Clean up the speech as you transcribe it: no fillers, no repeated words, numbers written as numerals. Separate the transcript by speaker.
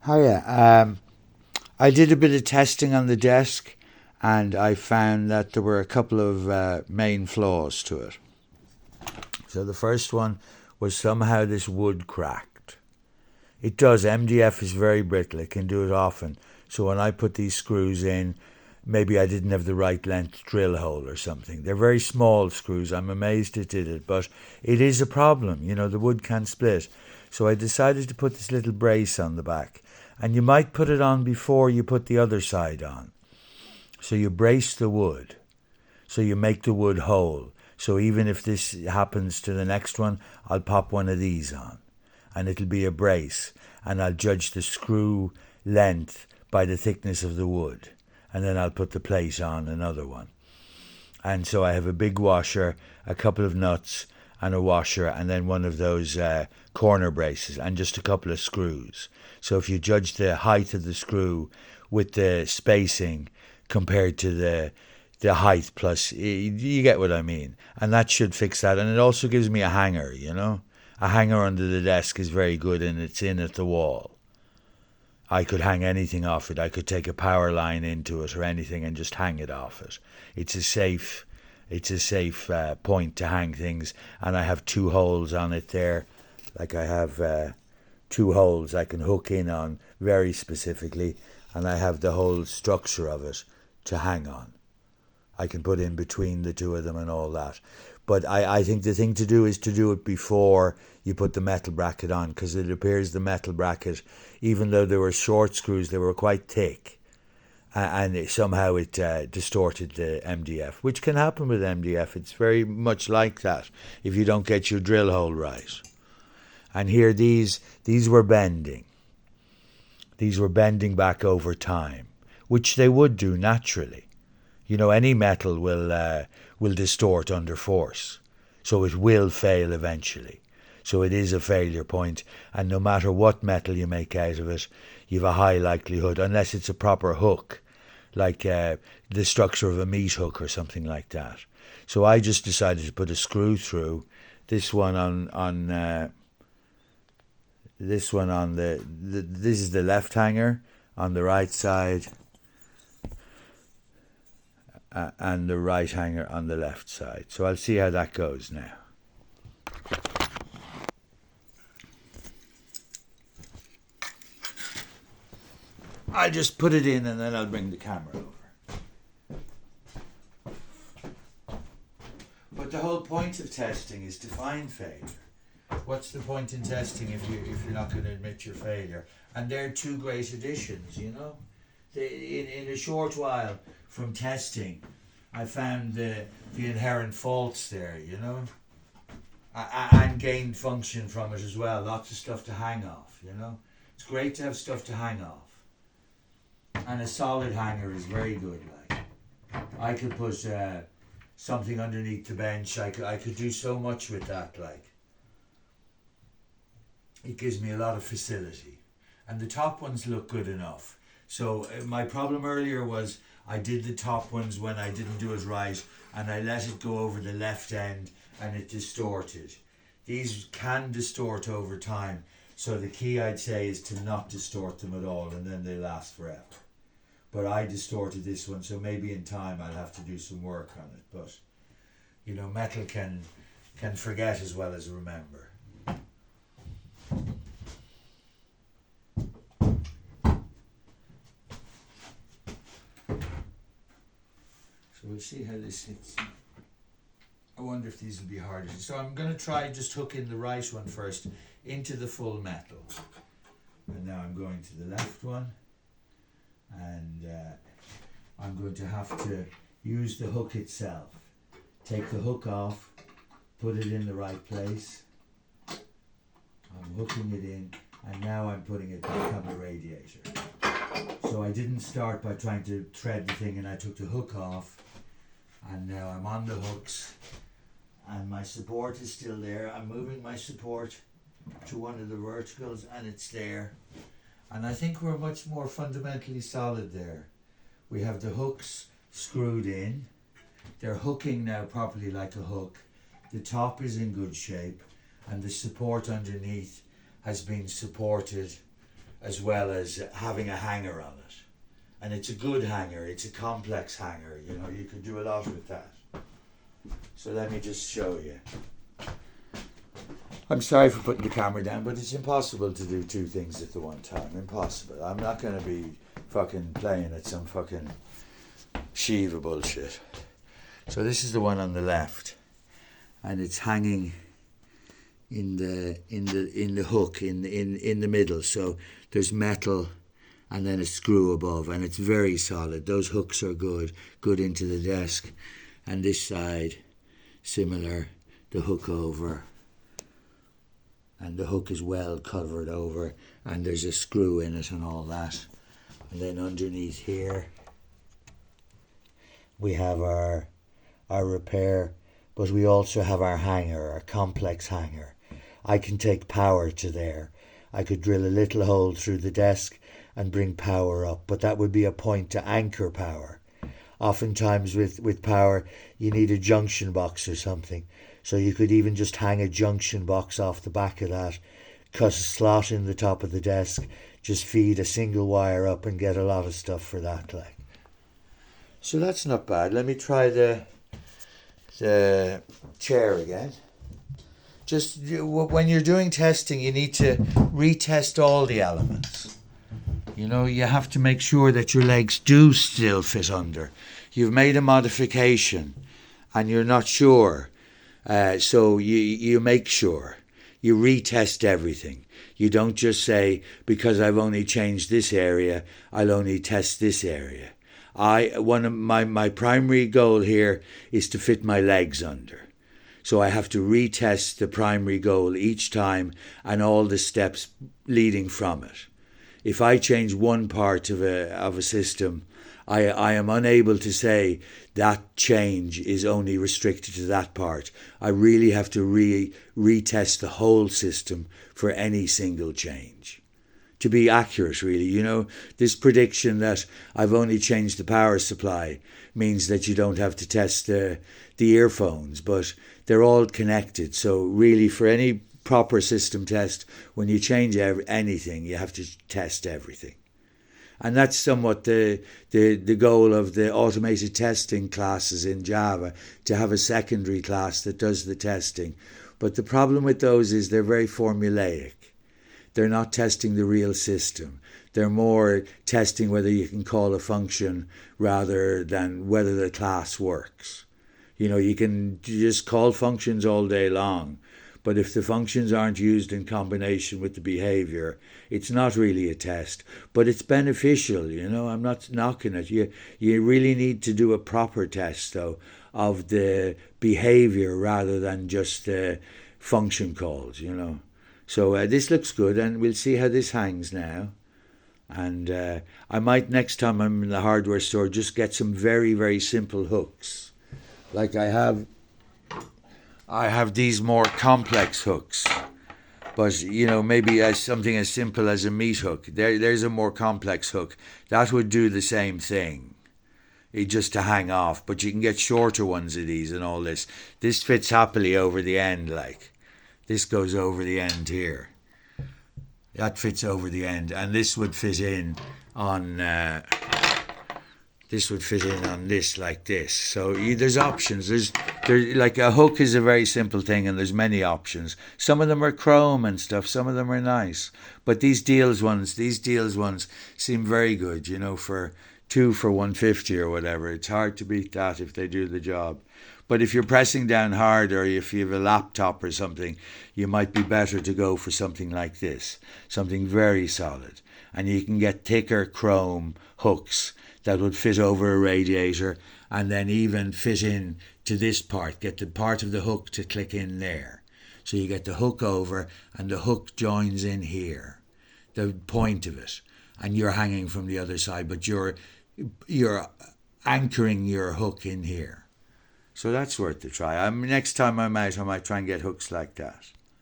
Speaker 1: Hiya. I did a bit of testing on the desk and I found that there were a couple of main flaws to it. So the first one was somehow this wood cracked. It does. MDF is very brittle. It can do it often. So when I put these screws in, maybe I didn't have the right length drill hole or something. They're very small screws. I'm amazed it did it, but it is a problem. You know, the wood can split. So I decided to put this little brace on the back. And you might put it on before you put the other side on. So you brace the wood. So you make the wood whole. So even if this happens to the next one, I'll pop one of these on. And it'll be a brace. And I'll judge the screw length by the thickness of the wood. And then I'll put the plate on another one. And so I have a big washer, a couple of nuts, and a washer, and then one of those corner braces, and just a couple of screws. So if you judge the height of the screw with the spacing compared to the height plus, you get what I mean. And that should fix that. And it also gives me a hanger, you know. A hanger under the desk is very good, and it's in at the wall. I could hang anything off it. I could take a power line into it or anything and just hang it off it. It's a safe point to hang things, and I have two holes on it there. Like I have two holes I can hook in on very specifically, and I have the whole structure of it to hang on. I can put in between the two of them and all that. But I think the thing to do is to do it before you put the metal bracket on, because it appears the metal bracket, even though there were short screws, they were quite thick. And somehow it distorted the MDF, which can happen with MDF. It's very much like that if you don't get your drill hole right. And here these were bending. These were bending back over time, which they would do naturally. You know, any metal will distort under force, so it will fail eventually. So it is a failure point, and no matter what metal you make out of it, you've a high likelihood, unless it's a proper hook, like the structure of a meat hook or something like that. So I just decided to put a screw through this one on this one on this is the left hanger on the right side, and the right hanger on the left side. So I'll see how that goes now. I'll just put it in and then I'll bring the camera over. But the whole point of testing is to find failure. What's the point in testing if you're not going to admit your failure? And they're two great additions, you know. In a short while from testing, I found the inherent faults there, you know, and gained function from it as well. Lots of stuff to hang off, you know. It's great to have stuff to hang off. And a solid hanger is very good. Like, I could put something underneath the bench. I could do so much with that. Like, it gives me a lot of facility. And the top ones look good enough. So my problem earlier was I did the top ones when I didn't do it right, and I let it go over the left end and it distorted. These can distort over time. So the key, I'd say, is to not distort them at all, and then they last forever. But I distorted this one, so maybe in time I'll have to do some work on it. But, you know, metal can forget as well as remember. So we'll see how this sits. I wonder if these will be harder. So I'm going to try just hooking the right one first into the full metal. And now I'm going to the left one. And I'm going to have to use the hook itself. Take the hook off, put it in the right place. I'm hooking it in, and now I'm putting it back on the radiator. So I didn't start by trying to thread the thing, and I took the hook off, and now I'm on the hooks, and my support is still there. I'm moving my support to one of the verticals, and it's there. And I think we're much more fundamentally solid there. We have the hooks screwed in. They're hooking now properly like a hook. The top is in good shape, and the support underneath has been supported as well as having a hanger on it. And it's a good hanger, it's a complex hanger, you know, you could do a lot with that. So let me just show you. I'm sorry for putting the camera down, but it's impossible to do two things at the one time. Impossible. I'm not going to be fucking playing at some fucking Shiva bullshit. So this is the one on the left, and it's hanging in the hook in the middle. So there's metal and then a screw above, and it's very solid. Those hooks are good into the desk. And this side, similar, the hook over. And the hook is well covered over, and there's a screw in it and all that. And then underneath here, we have our repair, but we also have our hanger, our complex hanger. I can take power to there. I could drill a little hole through the desk and bring power up, but that would be a point to anchor power. Oftentimes with power, you need a junction box or something. So you could even just hang a junction box off the back of that, cut a slot in the top of the desk, just feed a single wire up and get a lot of stuff for that. Like. So that's not bad. Let me try the chair again. Just when you're doing testing, you need to retest all the elements. You know, you have to make sure that your legs do still fit under. You've made a modification and you're not sure. So you make sure. You retest everything. You don't just say, because I've only changed this area, I'll only test this area. One of my primary goal here is to fit my legs under. So I have to retest the primary goal each time and all the steps leading from it. If I change one part of a system, I am unable to say that change is only restricted to that part. I really have to retest the whole system for any single change. To be accurate, really. You know, this prediction that I've only changed the power supply means that you don't have to test the earphones, but they're all connected. So really, for any proper system test, when you change anything, you have to test everything. And that's somewhat the goal of the automated testing classes in Java, to have a secondary class that does the testing. But the problem with those is they're very formulaic. They're not testing the real system. They're more testing whether you can call a function rather than whether the class works. You know, you can just call functions all day long, but if the functions aren't used in combination with the behavior, it's not really a test. But it's beneficial, you know, I'm not knocking it. You really need to do a proper test, though, of the behavior rather than just the function calls, you know. So this looks good, and we'll see how this hangs now. And I might, next time I'm in the hardware store, just get some very, very simple hooks. Like I have these more complex hooks, but you know, maybe something as simple as a meat hook. There's a more complex hook that would do the same thing, just to hang off. But you can get shorter ones of these and all this. This fits happily over the end, like this goes over the end here. That fits over the end, and this would fit in on. This would fit in on this like this. So there's options. There's like a hook is a very simple thing, and there's many options. Some of them are chrome and stuff. Some of them are nice. But these Dealz ones seem very good. You know, for 2 for $150 or whatever. It's hard to beat that if they do the job. But if you're pressing down hard, or if you have a laptop or something, you might be better to go for something like this, something very solid. And you can get thicker chrome hooks that would fit over a radiator, and then even fit in to this part, get the part of the hook to click in there. So you get the hook over, and the hook joins in here, the point of it, and you're hanging from the other side, but you're anchoring your hook in here. So that's worth a try. Next time I'm out, I might try and get hooks like that.